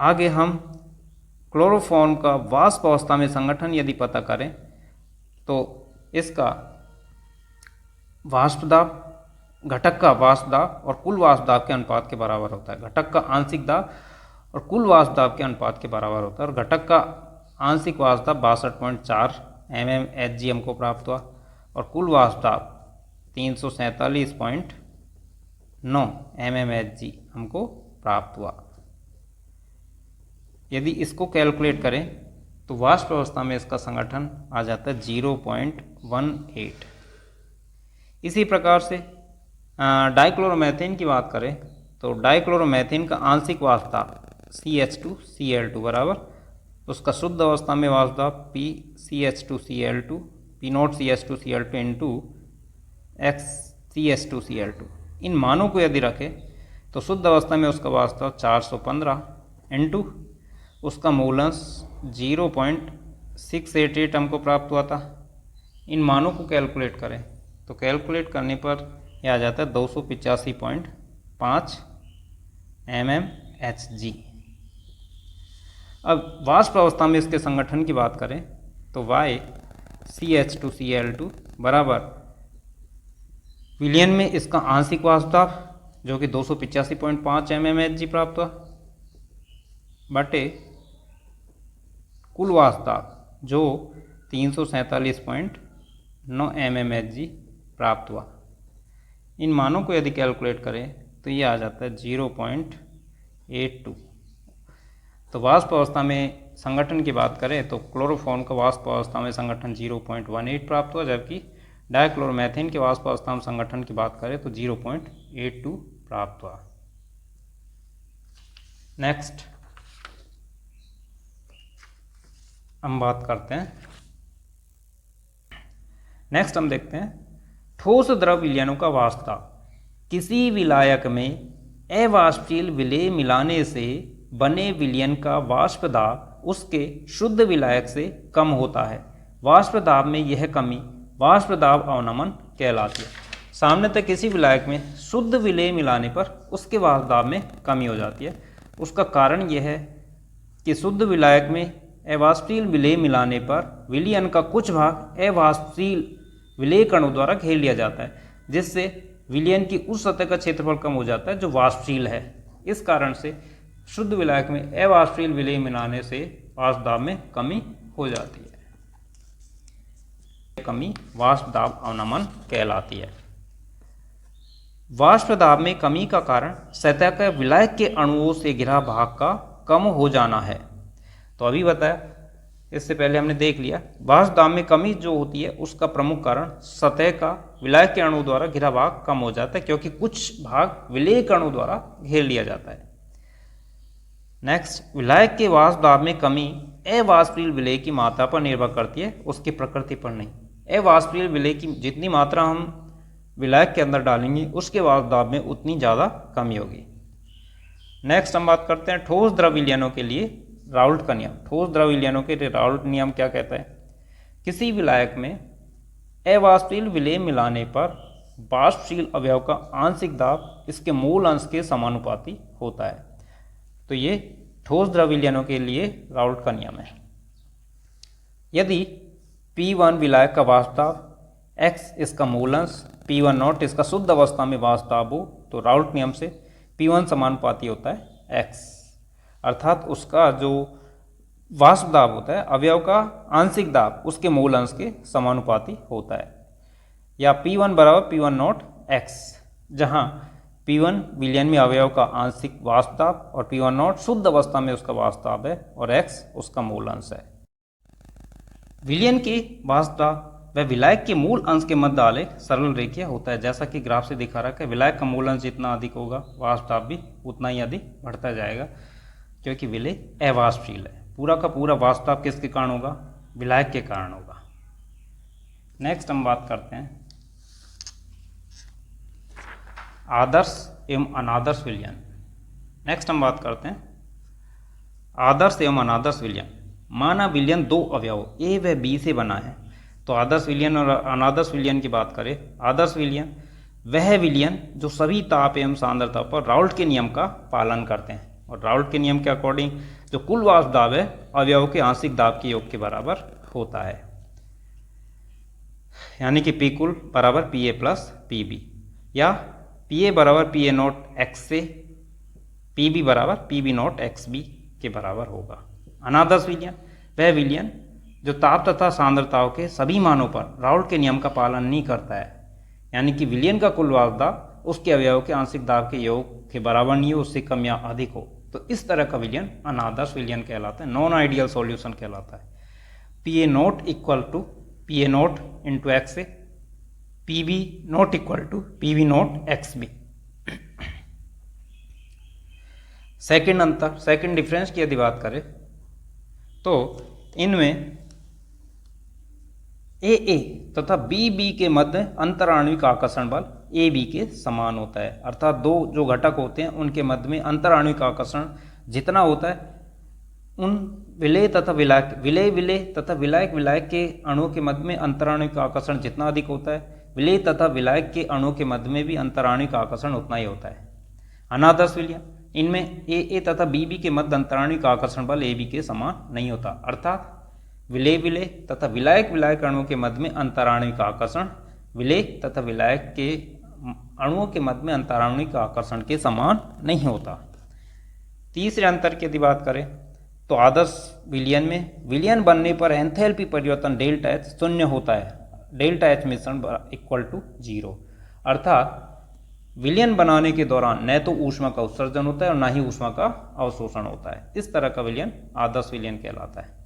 आगे हम क्लोरोफॉर्म का वाष्प अवस्था में संगठन यदि पता करें तो इसका वाष्प दाब घटक का वाष्प दाब और कुल वाष्प दाब के अनुपात के बराबर होता है। घटक का आंशिक दाब और कुल वाष्प दाब के अनुपात के बराबर होता है और घटक का आंशिक वाष्प दाब 62.4 mmHg हमको प्राप्त हुआ और कुल वाष्प दाब 347.9 mmHg हमको प्राप्त हुआ। यदि इसको कैलकुलेट करें तो वाष्प अवस्था में इसका संगठन आ जाता है 0.18। इसी प्रकार से डाइक्लोरोमेथेन की बात करें तो डाइक्लोरोमेथेन का आंशिक वाष्प दाब CH2Cl2 बराबर उसका शुद्ध अवस्था में वाष्प दाब PCH2Cl2 P0 CH2Cl2 into XCH2Cl2। इन मानों को यदि रखें तो शुद्ध अवस्था में उसका वाष्प दाब 415 इंटू उसका मूल अंश 0.688 हमको प्राप्त हुआ था। इन मानों को कैलकुलेट करें तो कैलकुलेट करने पर यह आ जाता है 285.5 mmHg। अब वाष्प अवस्था में इसके संगठन की बात करें तो YCH2Cl2 बराबर विलयन में इसका आंशिक वाष्प दाब जो कि 285.5 mmHg प्राप्त हुआ बटे कुल वाष्प दाब जो 347.9 mmHg प्राप्त हुआ। इन मानों को यदि कैलकुलेट करें तो ये आ जाता है 0.82। तो वाष्प अवस्था में संगठन की बात करें तो क्लोरोफॉर्म का वाष्प अवस्था में संगठन 0.18 प्राप्त हुआ, जबकि डाइक्लोरोमेथेन के वाष्प अवस्था में संगठन की बात करें तो 0.82 प्राप्त हुआ। नेक्स्ट हम बात करते हैं, नेक्स्ट हम देखते हैं ठोस द्रव विलयनों का वास्ता। किसी विलायक में अवाष्पशील विलेय मिलाने से बने विलयन का वाष्प दाब उसके शुद्ध विलायक से कम होता है। वाष्प दाब में यह कमी वाष्प दाब अवनमन कहलाती है। सामान्यतः किसी विलायक में शुद्ध विलेय मिलाने पर उसके वाष्प दाब में कमी हो जाती है। उसका कारण यह है कि शुद्ध विलायक में अवाष्पशील विलेय मिलाने पर विलयन का कुछ भाग अवाष्पशील विलेय कणों द्वारा घेर लिया जाता है, जिससे विलयन की उस सतह का क्षेत्रफल कम हो जाता है जो वाष्पशील है। इस कारण से शुद्ध विलायक में अवाष्पशील विलेय मिलाने से वाष्प दाब में कमी हो जाती है। कमी वाष्प दाब अवनमन कहलाती है। वाष्प दाब में कमी का कारण सतह का विलायक के अणुओं से घिरा भाग का कम हो जाना है। तो अभी बताया, इससे पहले हमने देख लिया वाष्प दाब में कमी जो होती है उसका प्रमुख कारण सतह का विलायक के अणु द्वारा घिरा भाग कम हो जाता है, क्योंकि कुछ भाग विलेय अणु द्वारा घेर लिया जाता है। नेक्स्ट, विलायक के वाष्प दाब में कमी अवाष्पशील विलेय की मात्रा पर निर्भर करती है, उसकी प्रकृति पर नहीं। अवाष्पशील विलेय की जितनी मात्रा हम विलायक के अंदर डालेंगे उसके वाष्प दाब में उतनी ज़्यादा कमी होगी। नेक्स्ट हम बात करते हैं ठोस द्रव विलयनों के लिए राउल्ट का नियम। ठोस द्रव विलयनों के लिए राउल्ट नियम क्या कहता है? किसी विलायक में अवाष्पशील विलेय मिलाने पर वाष्पशील अवयव का आंशिक दाब इसके मूल अंश के समानुपाती होता है। तो ये ठोस द्रव विलयनों के लिए राउल्ट का नियम है। यदि P1 विलायक का वाष्प दाब, X इसका मूल अंश, P1 नॉट इसका शुद्ध अवस्था में वाष्प दाब हो, तो राउल्ट नियम से P1 समानुपाती होता है X, अर्थात उसका जो वाष्प दाब होता है अवयव का आंशिक दाब उसके मूल अंश के समानुपाती होता है। या P1 बराबर P1 नॉट X, जहाँ P1 विलयन में अवयव का आंशिक वाष्प दाब और P1 नॉट शुद्ध अवस्था में उसका वाष्प दाब है और X उसका मूल अंश है। विलयन के वाष्प दाब वह विलायक के मूल अंश के मध्य आलेख सरल रेखीय होता है। जैसा कि ग्राफ से दिखा रहा है, विलायक का मूल अंश जितना अधिक होगा वाष्प दाब भी उतना ही अधिक बढ़ता जाएगा, क्योंकि विलेय अवाष्पशील है। पूरा का पूरा वाष्प दाब किसके कारण होगा? विलायक के कारण होगा। नेक्स्ट हम बात करते हैं आदर्श एवं अनादर्श विलयन। नेक्स्ट हम बात करते हैं आदर्श एवं अनादर्श विलयन। माना विलयन दो अवयव ए व बी से बना है। तो आदर्श विलयन और अनादर्श विलयन की बात करें, आदर्श विलयन वह विलयन जो सभी ताप एवं सांद्रता पर राउल्ट के नियम का पालन करते हैं, और राउल्ट के नियम के अकॉर्डिंग जो कुल वाष्प दाब है अवयव के आंशिक दाब के योग के बराबर होता है, यानी कि पी कुल बराबर P A plus P B, या पी ए बराबर पी ए नॉट एक्स से पी बी बराबर P B naught X B के बराबर होगा। अनादर्श विलयन वह विलयन जो ताप तथा सांद्रताओं के सभी मानों पर राउल्ट के नियम का पालन नहीं करता है, यानी कि विलयन का कुल वाष्प दाब उसके अवयव के आंशिक दाब के योग के बराबर नहीं हो, उससे कम या अधिक हो, तो इस तरह का विलयन अनादर्श विलयन कहलाता है, नॉन आइडियल सॉल्यूशन कहलाता है। P A naught equal to P A naught into X A, P B naught equal to P B naught X B. Second अंतर, सेकेंड डिफरेंस की यदि बात करें तो इनमें ए ए तथा बी बी के मध्य अंतराण्विक आकर्षण बल ए बी के समान होता है, अर्थात दो जो घटक होते हैं उनके मध्य में अंतराण्विक आकर्षण जितना होता है उन विलेय तथा विलायक विलेय तथा विलायक के अणुओं के मध्य में अंतराण्विक आकर्षण जितना अधिक होता है, विलेय तथा विलायक के अणुओं के मध्य में भी अंतराण्विक आकर्षण उतना ही होता है। अनादर्श विलयन इनमें ए तथा बी के मध्य अंतराण्विक आकर्षण बल ए बी के समान नहीं होता, अर्थात विलेय तथा विलायक अणुओं के मध्य में अंतराण्विक आकर्षण विलेय तथा विलायक के अणुओं के मध्य में अंतराण्विक आकर्षण के समान नहीं होता। तीसरे अंतर की यदि बात करें तो आदर्श विलयन में विलयन बनने पर एंथैल्पी परिवर्तन डेल्टा एच शून्य होता है, डेल्टा एच मिश्रण इक्वल टू 0, अर्थात विलयन बनाने के दौरान न तो ऊष्मा का उत्सर्जन होता है और न ही ऊष्मा का अवशोषण होता है। इस तरह का विलयन आदर्श विलयन कहलाता है।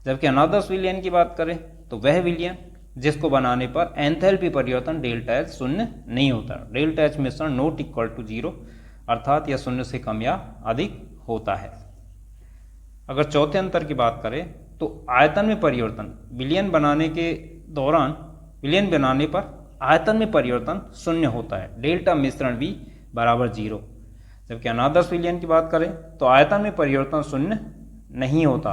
जबकि अनादर्श विलयन की बात करें तो वह विलयन जिसको बनाने पर एंथैल्पी परिवर्तन डेल्टा एच शून्य नहीं होता। डेल्टा एच मिश्रण नॉट इक्वल टू 0, अर्थात यह शून्य से कम या अधिक होता है। अगर चौथे अंतर की बात करें तो आयतन में परिवर्तन विलयन बनाने के दौरान विलयन बनाने पर आयतन में परिवर्तन शून्य होता है, डेल्टा मिश्रण भी बराबर 0। जबकि अनादर्श विलयन की बात करें तो आयतन में परिवर्तन शून्य नहीं होता,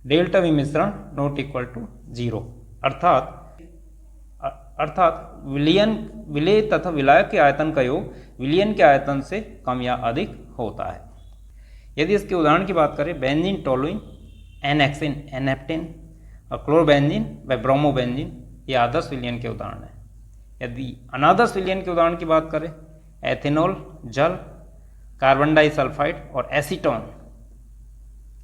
डेल्टा वी मिश्रण नॉट इक्वल टू 0, अर्थात विलय तथा विलायक के आयतन का योग विलयन के आयतन से कम या अधिक होता है। यदि इसके उदाहरण की बात करें, बेंजीन, टोलुइन, एनहेक्सिन, एनेप्टेन और क्लोरबेंजीन व ब्रोमोबेंजीन, ये आदर्श विलयन के उदाहरण हैं। यदि अनादर्श विलयन के उदाहरण की बात करें, एथेनॉल, जल, कार्बन डाइसल्फाइड और एसीटोन,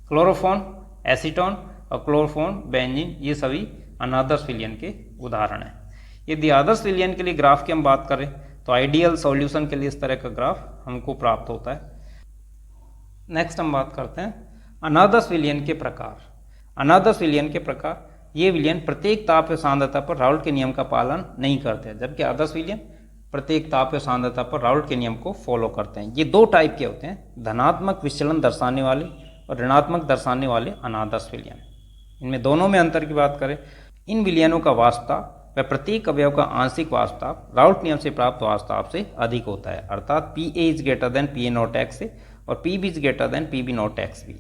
क्लोरोफॉर्म, एसीटोन और क्लोरोफॉर्म बेंजीन, ये सभी अनादर्श विलयन के उदाहरण हैं। यदि आदर्श विलयन के लिए ग्राफ की हम बात करें तो आइडियल सॉल्यूशन के लिए इस तरह का ग्राफ हमको प्राप्त होता है। नेक्स्ट हम बात करते हैं अनादर्श विलयन के प्रकार। अनादर्श विलयन के प्रकार, ये विलयन प्रत्येक ताप व सांद्रता पर राउल्ट के नियम का पालन नहीं करते हैं, जबकि आदर्श विलयन प्रत्येक ताप व सांद्रता पर राउल्ट के नियम को फॉलो करते हैं। ये दो टाइप के होते हैं, धनात्मक विचलन दर्शाने वाले और ऋणात्मक दर्शाने वाले अनादर्श विलयन। इनमें दोनों में अंतर की बात करें, इन विलयनों का वाष्पताप व प्रत्येक अवयव का आंशिक वाष्पताप राउल्ट नियम से प्राप्त वाष्पताप से अधिक होता है, अर्थात PA is greater than PA naught X से और PB is greater than PB naught x भी।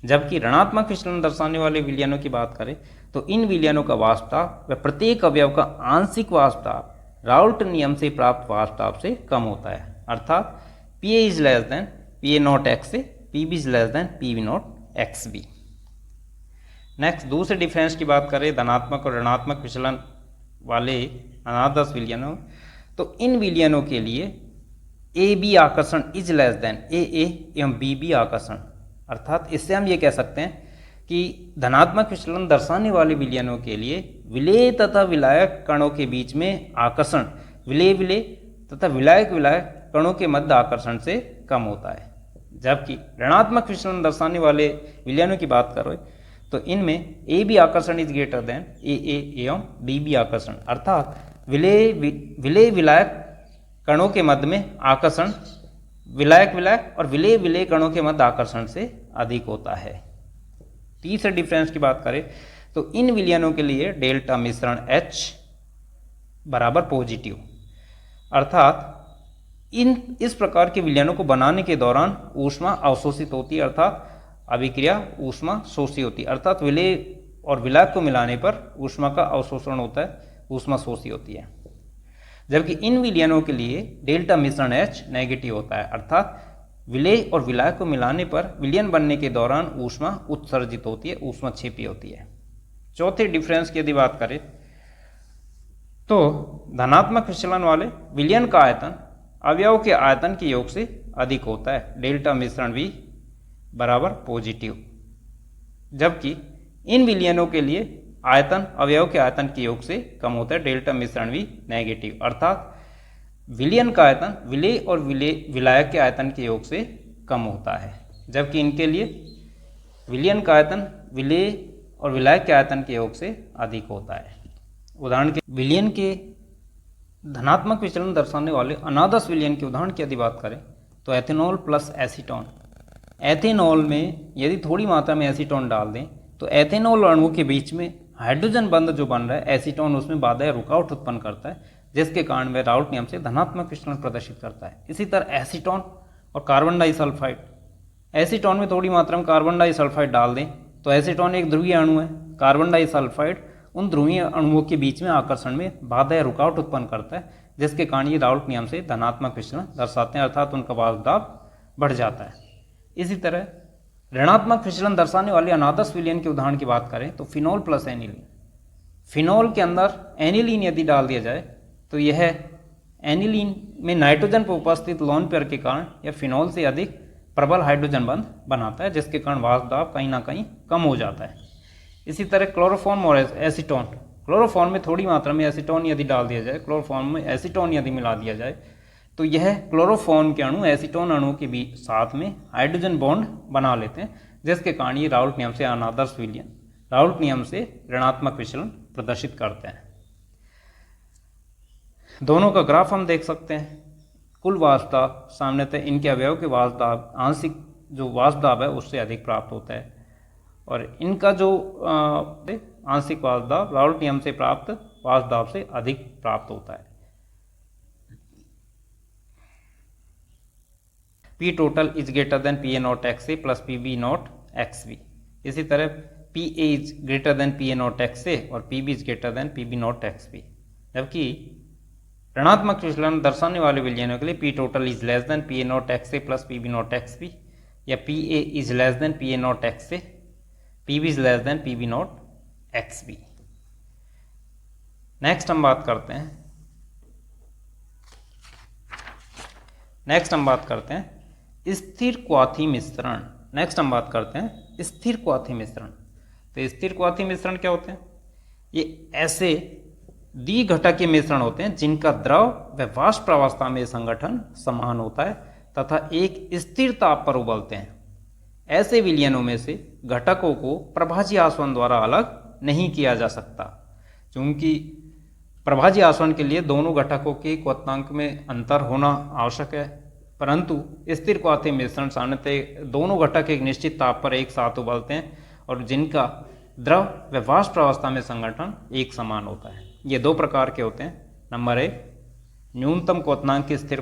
जबकि ऋणात्मक विचलन दर्शाने वाले विलयनों की बात करें तो इन विलयनों का वाष्पताप व प्रत्येक अवयव का आंशिक वाष्पताप राउल्ट नियम से प्राप्त वाष्पताप से कम होता है, अर्थात PA is less than PA naught X से PB is less than PB naught X B. Next दूसरे डिफरेंस की बात करें धनात्मक और ऋणात्मक विचलन वाले अनादर्श विलयनों, तो इन विलयनों के लिए AB आकर्षण इज लेस देन AA एवं BB आकर्षण, अर्थात इससे हम ये कह सकते हैं कि धनात्मक विचलन दर्शाने वाले विलयनों के लिए विलेय तथा विलायक कणों के बीच में आकर्षण विलेय तथा विलायक कणों के मध्य आकर्षण से कम होता है। जबकि ऋणात्मक विचलन दर्शाने वाले विलयनों की बात करो तो इनमें AB आकर्षण इज ग्रेटर देन AA एवं BB आकर्षण, अर्थात विलेय विलायक कणों के मध्य में आकर्षण विलायक और विलेय कणों के मध्य आकर्षण से अधिक होता है। तीसरे डिफरेंस की बात करें तो इन विलयनों के लिए डेल्टा मिश्रण H बराबर पॉजिटिव, अर्थात इस प्रकार के विलयनों को बनाने के दौरान ऊष्मा अवशोषित होती है, अर्थात अभिक्रिया ऊष्मा शोषी होती है, अर्थात विलेय और विलायक को मिलाने पर ऊष्मा का अवशोषण होता है, ऊष्मा शोषी होती है। जबकि इन विलयनों के लिए डेल्टा मिश्रण H नेगेटिव होता है, अर्थात विलेय और विलायक को मिलाने पर विलयन बनने के दौरान ऊष्मा उत्सर्जित होती है, ऊष्मा क्षेपी होती है। चौथे डिफरेंस की यदि बात करें तो धनात्मक विचलन वाले विलयन का आयतन अवयव के आयतन के योग से अधिक होता है, डेल्टा मिश्रण भी बराबर पॉजिटिव। जबकि इन विलयनों के लिए आयतन अवयव के आयतन के योग से कम होता है, डेल्टा मिश्रण भी नेगेटिव, अर्थात विलयन का आयतन विलेय और विलायक के आयतन के योग से कम होता है। जबकि इनके लिए विलयन का आयतन विलेय और विलायक के आयतन के योग से अधिक होता है। उदाहरण के विलयन के धनात्मक विचलन दर्शाने वाले अनादर्श विलयन के उदाहरण की यदि बात करें तो एथेनॉल प्लस एसीटोन। एथेनॉल में यदि थोड़ी मात्रा में एसीटोन डाल दें तो एथेनॉल अणुओं के बीच में हाइड्रोजन बंध जो बन रहा है, एसीटोन उसमें बाधा या रुकावट उत्पन्न करता है, जिसके कारण वह राउल्ट नियम से धनात्मक विचलन प्रदर्शित करता है। इसी तरह एसीटोन और कार्बन डाइसल्फाइड, एसीटोन में थोड़ी मात्रा में कार्बन डाइसल्फाइड डाल दें तो एसीटोन एक ध्रुवीय अणु है, कार्बन डाइसल्फाइड उन ध्रुवीय अणुओं के बीच में आकर्षण में बाधा या रुकावट उत्पन्न करता है, जिसके कारण ये राउल्ट नियम से धनात्मक विचलन दर्शाते हैं, अर्थात उनका वाष्पदाब बढ़ जाता है। इसी तरह ऋणात्मक विचलन दर्शाने वाले अनादर्श विलयन के उदाहरण की बात करें तो फिनॉल प्लस एनिलीन। फिनॉल के अंदर एनिलीन यदि डाल दिया जाए तो यह एनिलीन में नाइट्रोजन पर उपस्थित लोन पेयर के कारण यह फिनॉल से अधिक प्रबल हाइड्रोजन बंध बनाता है, जिसके कारण वाष्पदाब कहीं ना कहीं कम हो जाता है। इसी तरह क्लोरोफॉर्म और एसीटोन, क्लोरोफॉर्म में थोड़ी मात्रा में एसीटोन यदि डाल दिया जाए, क्लोरोफॉर्म में एसीटोन यदि मिला दिया जाए तो यह क्लोरोफॉर्म के अणु एसीटोन अणु के बीच साथ में हाइड्रोजन बॉन्ड बना लेते हैं, जिसके कारण ये राउल्ट नियम से अनादर्श विलयन, राउल्ट नियम से ऋणात्मक विचलन प्रदर्शित करते हैं। दोनों का ग्राफ हम देख सकते हैं। कुल वाष्प दाब सामान्यतः इनके अवयव के वाष्प दाब, आंशिक जो वाष्प दाब है उससे अधिक प्राप्त होता है, और इनका जो आंशिक वाष्प दाब राउल्ट नियम से प्राप्त वाष्प दाब से अधिक प्राप्त होता है। P total is greater than PA naught XA plus PB naught XB। इसी तरह PA is greater than PA naught XA और PB is greater than PB naught XB। जबकि ऋणात्मक विचलन दर्शाने वाले विलयनों के लिए P total is less than PA naught XA plus PB naught XB, या PA is less than PA naught XA, PB is less than PB naught XB। Next हम बात करते हैं स्थिर क्वाथी मिश्रण। स्थिर क्वाथी मिश्रण। तो स्थिर क्वाथी मिश्रण क्या होते हैं? ये ऐसे द्विघटकीय मिश्रण होते हैं जिनका द्रव व वाष्प अवस्था में संगठन समान होता है तथा एक स्थिर ताप पर उबलते हैं। ऐसे विलयनों में से घटकों को प्रभाजी आसवन द्वारा अलग नहीं किया जा सकता, क्योंकि प्रभाजी आसवन के लिए दोनों घटकों के क्वथनांक में अंतर होना आवश्यक है, परंतु स्थिर क्वाथी मिश्रण सामान्यतः दोनों घटक एक निश्चित ताप पर एक साथ उबलते हैं और जिनका द्रव व वाष्प अवस्था में संगठन एक समान होता है। ये दो प्रकार के होते हैं। नंबर 1 न्यूनतम क्वथनांक की स्थिर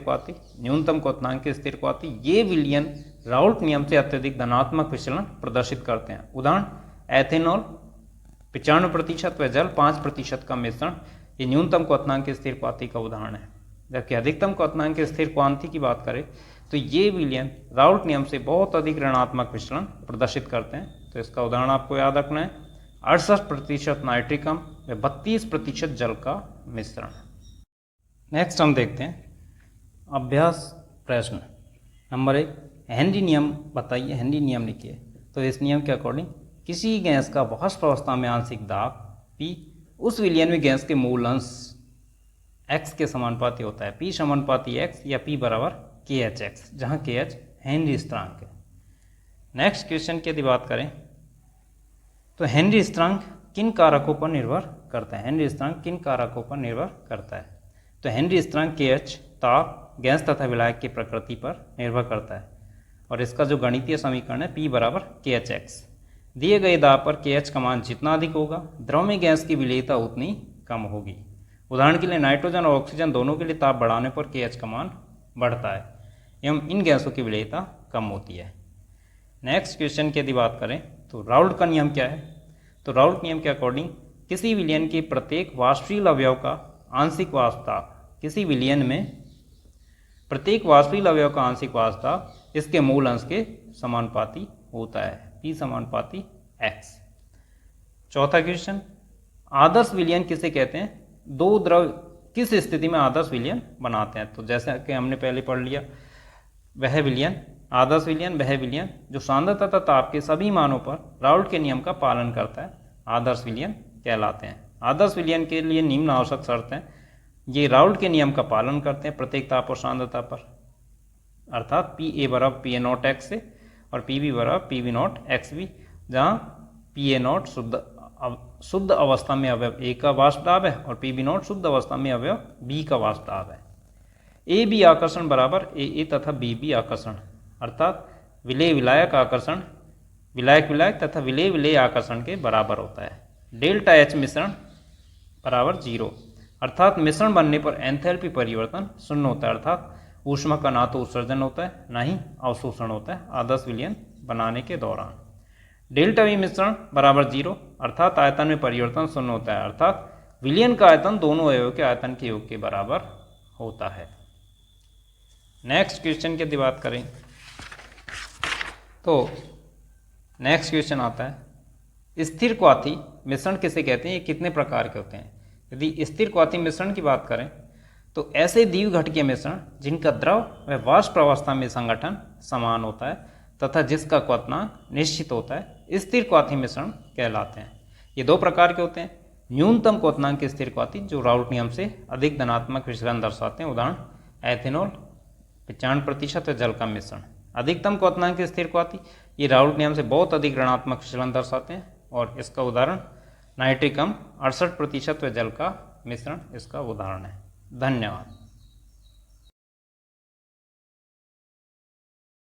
क्वाथी। ये विलयन राउल्ट नियम से अत्यधिक धनात्मक विचलन प्रदर्शित करते हैं। उदाहरण एथेनॉल 95% व जल 5% का मिश्रण, ये न्यूनतम क्वथनांक की स्थिर क्वाथी का उदाहरण है। जबकि अधिकतम क्वथनांक की स्थिर क्वाथी की बात करें तो ये विलयन राउल्ट नियम से बहुत अधिक ऋणात्मक विचलन प्रदर्शित करते हैं। तो इसका उदाहरण आपको याद रखना है 68% नाइट्रिक अम्ल व 32% जल का मिश्रण। नेक्स्ट हम देखते हैं अभ्यास प्रश्न नंबर 1। हेनरी नियम बताइए, हेनरी नियम लिखिए। तो इस नियम के अकॉर्डिंग किसी गैस का वाष्प अवस्था में आंशिक दाब P उस विलयन में गैस के मूल अंश x के समानुपाती होता है। P समानुपाती x या P बराबर KHX, जहाँ KH हेनरी स्थिरांक है। नेक्स्ट क्वेश्चन की यदि बात करें तो हेनरी स्थिरांक किन कारकों पर निर्भर करता है? तो हेनरी स्थिरांक KH ताप, गैस तथा विलायक की प्रकृति पर निर्भर करता है, और इसका जो गणितीय समीकरण है P बराबर KHX। दिए गए दाब पर KH का मान जितना अधिक होगा, द्रव में गैस की विलेयता उतनी कम होगी। उदाहरण के लिए नाइट्रोजन और ऑक्सीजन दोनों के लिए ताप बढ़ाने पर KH का मान बढ़ता है एवं इन गैसों की विलेयता कम होती है। नेक्स्ट क्वेश्चन की यदि बात करें तो राउल्ट का नियम क्या है? तो राउल्ट नियम के अकॉर्डिंग किसी विलयन के प्रत्येक वाष्पशील अवयव का आंशिक वाष्प दाब, किसी विलयन में प्रत्येक वाष्पशील अवयव का आंशिक वाष्प दाब इसके मूल अंश के समानुपाती होता है, P समानुपाती X। चौथा क्वेश्चन आदर्श विलयन किसे कहते हैं? दो द्रव किस स्थिति में आदर्श विलयन बनाते हैं? तो जैसे कि हमने पहले पढ़ लिया, वह विलयन आदर्श विलयन वह विलयन जो सांद्रता तथा ताप के सभी मानों पर राउल्ट के नियम का पालन करता है, आदर्श विलयन कहलाते हैं। आदर्श विलयन के लिए निम्न आवश्यक शर्त हैं। ये राउल्ट के नियम का पालन करते हैं प्रत्येक ताप और सांद्रता पर, अर्थात PA बराबर PA नॉट XA और PB बराबर PB नॉट XB, जहाँ PA नॉट शुद्ध अवस्था में अवयव A का वाष्प दाब है और PB नॉट शुद्ध अवस्था में अवयव B का वाष्प दाब है। AB आकर्षण बराबर AA तथा BB आकर्षण, अर्थात विलेय विलायक आकर्षण विलायक विलायक तथा विलेय विलेय आकर्षण के बराबर होता है। डेल्टा H मिश्रण बराबर 0, अर्थात मिश्रण बनने पर एंथैल्पी परिवर्तन शून्य होता है, अर्थात ऊष्मा का ना तो उत्सर्जन होता है ना ही अवशोषण होता है आदर्श विलयन बनाने के दौरान। डेल्टा V मिश्रण बराबर 0, अर्थात आयतन में परिवर्तन शून्य होता है, अर्थात विलयन का आयतन दोनों अवयवों के आयतन के योग के बराबर होता है। नेक्स्ट क्वेश्चन की यदि बात करें तो नेक्स्ट क्वेश्चन आता है स्थिर क्वाथी मिश्रण किसे कहते हैं? ये कितने प्रकार के होते हैं? यदि स्थिर क्वाथी मिश्रण की बात करें तो ऐसे द्विघटकीय मिश्रण जिनका द्रव व वाष्प अवस्था में संगठन समान होता है तथा जिसका क्वथनांक निश्चित होता है, स्थिर क्वाथी मिश्रण कहलाते हैं। ये दो प्रकार के होते हैं। न्यूनतम क्वथनांक की स्थिर क्वाथी जो राउल्ट नियम से अधिक धनात्मक विचलन दर्शाते हैं, उदाहरण एथेनॉल 95% व जल का मिश्रण। अधिकतम क्वथनांक स्थिर को आती, ये राउल्ट नियम से बहुत अधिक ऋणात्मक विचलन दर्शाते हैं। और इसका उदाहरण नाइट्रिक अम्ल 68% व जल का मिश्रण इसका उदाहरण है। धन्यवाद।